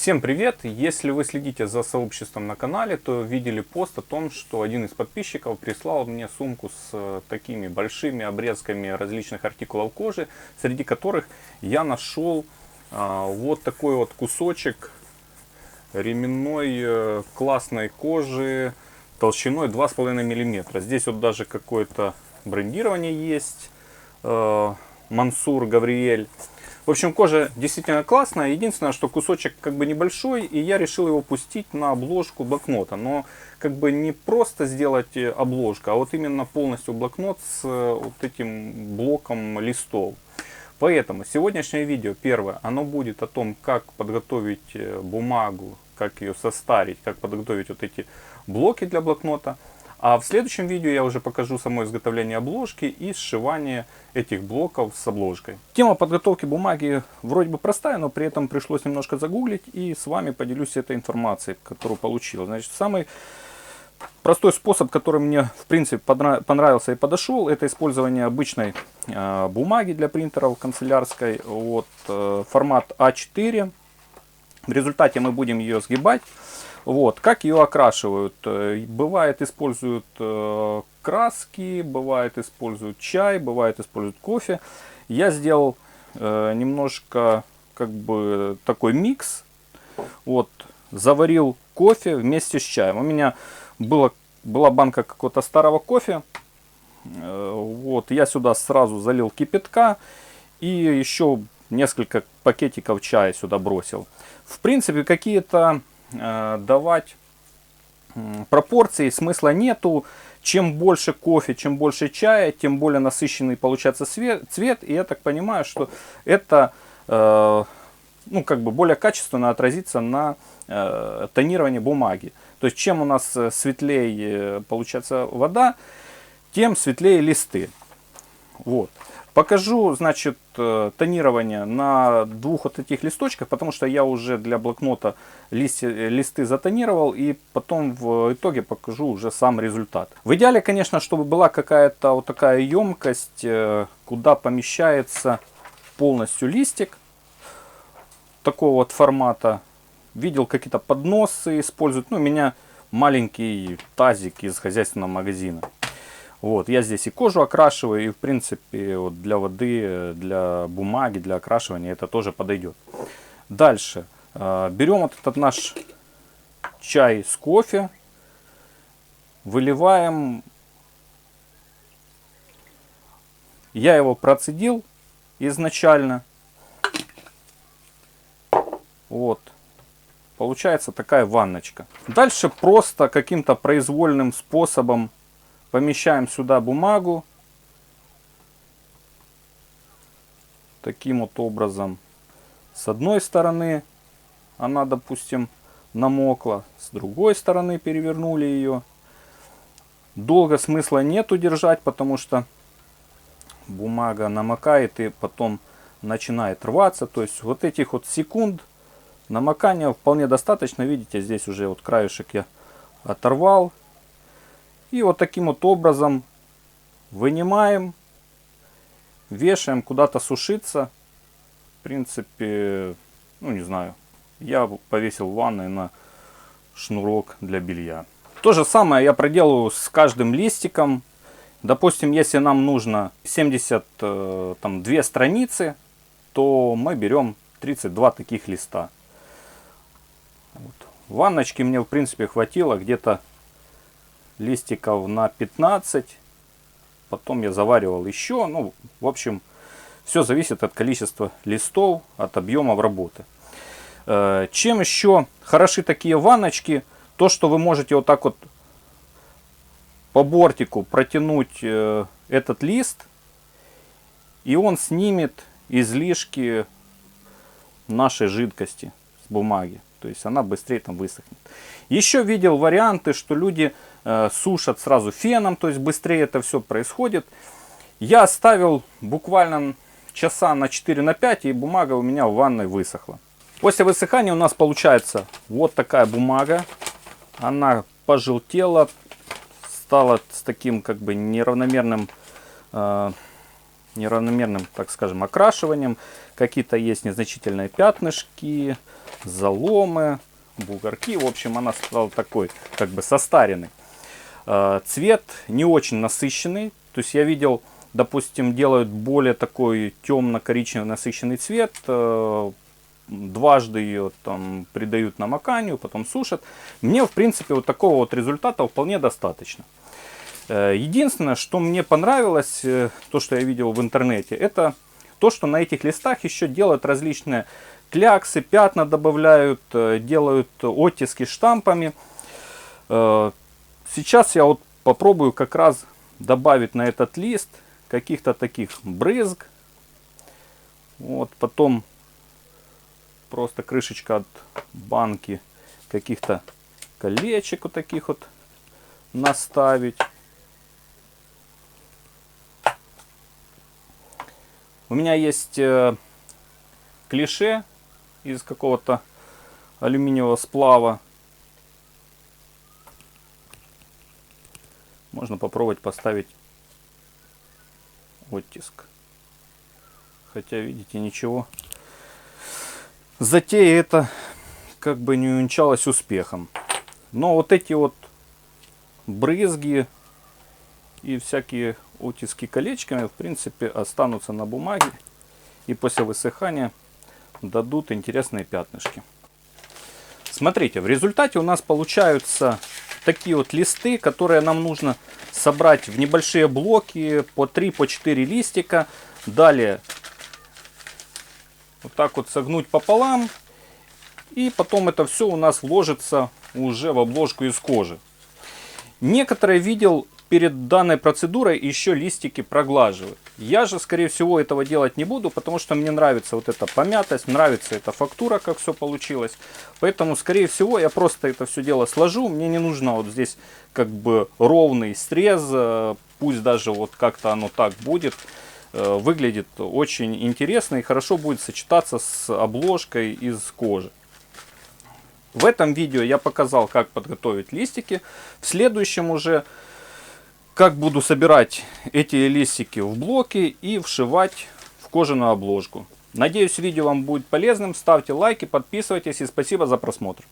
Всем привет! Если вы следите за сообществом на канале, то видели пост о том, что один из подписчиков прислал мне сумку с такими большими обрезками различных артикулов кожи, среди которых я нашел вот такой вот кусочек ременной классной кожи толщиной 2,5 мм. Здесь вот даже какое-то брендирование есть, Мансур Гавриэль. В общем, кожа действительно классная. Единственное, что кусочек как бы небольшой, и я решил его пустить на обложку блокнота. Но как бы не просто сделать обложку, а вот именно полностью блокнот с вот этим блоком листов. Поэтому сегодняшнее видео, первое, оно будет о том, как подготовить бумагу, как ее состарить, как подготовить вот эти блоки для блокнота. А в следующем видео я уже покажу само изготовление обложки и сшивание этих блоков с обложкой. Тема подготовки бумаги вроде бы простая, но при этом пришлось немножко загуглить и с вами поделюсь этой информацией, которую получил. Значит, самый простой способ, который мне в принципе понравился и подошел, это использование обычной бумаги для принтеров канцелярской, вот, формат А4. В результате мы будем ее сгибать. Вот, как ее окрашивают? Бывает используют краски, бывает используют чай, бывает используют кофе. Я сделал немножко как бы такой микс. Вот, заварил кофе вместе с чаем. У меня была банка какого-то старого кофе. Вот, я сюда сразу залил кипятка и еще несколько пакетиков чая сюда бросил. В принципе, какие-то давать пропорции смысла нету. Чем больше кофе, чем больше чая, тем более насыщенный получается цвет. И я так понимаю, что это ну, как бы более качественно отразится на тонировании бумаги. То есть чем у нас светлее получается вода, тем светлее листы. Вот. Покажу, значит, тонирование на двух вот этих листочках, потому что я уже для блокнота листы затонировал, и потом в итоге покажу уже сам результат. В идеале, конечно, чтобы была какая-то вот такая емкость, куда помещается полностью листик такого вот формата. Видел, какие-то подносы используют. Ну, у меня маленький тазик из хозяйственного магазина. Вот, я здесь и кожу окрашиваю, и в принципе вот для воды, для бумаги, для окрашивания это тоже подойдет. Дальше берем вот этот наш чай с кофе, выливаем. Я его процедил изначально. Вот, получается такая ванночка. Дальше просто каким-то произвольным способом помещаем сюда бумагу. Таким вот образом. С одной стороны она, допустим, намокла. С другой стороны перевернули ее. Долго смысла нету держать, потому что бумага намокает и потом начинает рваться. То есть вот этих вот секунд намокания вполне достаточно. Видите, здесь уже вот краешек я оторвал. И вот таким вот образом вынимаем, вешаем куда-то сушиться. В принципе, ну не знаю, я повесил в ванной на шнурок для белья. То же самое я проделаю с каждым листиком. Допустим, если нам нужно 72 страницы, то мы берем 32 таких листа. Вот. Ванночки мне в принципе хватило где-то листиков на 15. Потом я заваривал еще. Ну, в общем, все зависит от количества листов, от объемов работы. Чем еще хороши такие ванночки? То, что вы можете вот так вот по бортику протянуть этот лист, и он снимет излишки нашей жидкости с бумаги. То есть она быстрее там высохнет. Еще видел варианты, что люди сушат сразу феном, то есть быстрее это все происходит. Я оставил буквально часа на 4-5, и бумага у меня в ванной высохла. После высыхания у нас получается вот такая бумага. Она пожелтела, стала с таким как бы неравномерным, так скажем, окрашиванием. Какие-то есть незначительные пятнышки. заломы, бугорки. В общем, она стала такой, как бы состаренной. Цвет не очень насыщенный. То есть я видел, допустим, делают более такой темно-коричневый насыщенный цвет. Дважды ее там придают намоканию, потом сушат. Мне, в принципе, вот такого вот результата вполне достаточно. Единственное, что мне понравилось, то, что я видел в интернете, это то, что на этих листах еще делают различные кляксы, пятна добавляют, делают оттиски штампами. Сейчас я вот попробую как раз добавить на этот лист каких-то таких брызг. Вот, потом просто крышечка от банки каких-то колечек вот таких вот наставить. У меня есть клише из какого-то алюминиевого сплава. Можно попробовать поставить оттиск. Хотя, видите, ничего. Затея это как бы не увенчалась успехом. Но вот эти вот брызги и всякие оттиски колечками, в принципе, останутся на бумаге. И после высыхания дадут интересные пятнышки. Смотрите, в результате у нас получаются такие вот листы, которые нам нужно собрать в небольшие блоки по 3-4 листика. Далее вот так вот согнуть пополам. И потом это все у нас вложится уже в обложку из кожи. Некоторые видел перед данной процедурой еще листики проглаживают. Я же, скорее всего, этого делать не буду, потому что мне нравится вот эта помятость, нравится эта фактура, как все получилось. Поэтому, скорее всего, я просто это все дело сложу. Мне не нужно вот здесь как бы ровный срез, пусть даже вот как-то оно так будет. Выглядит очень интересно и хорошо будет сочетаться с обложкой из кожи. В этом видео я показал, как подготовить листики. В следующем уже как буду собирать эти листики в блоки и вшивать в кожаную обложку. Надеюсь, видео вам будет полезным. Ставьте лайки, подписывайтесь и спасибо за просмотр.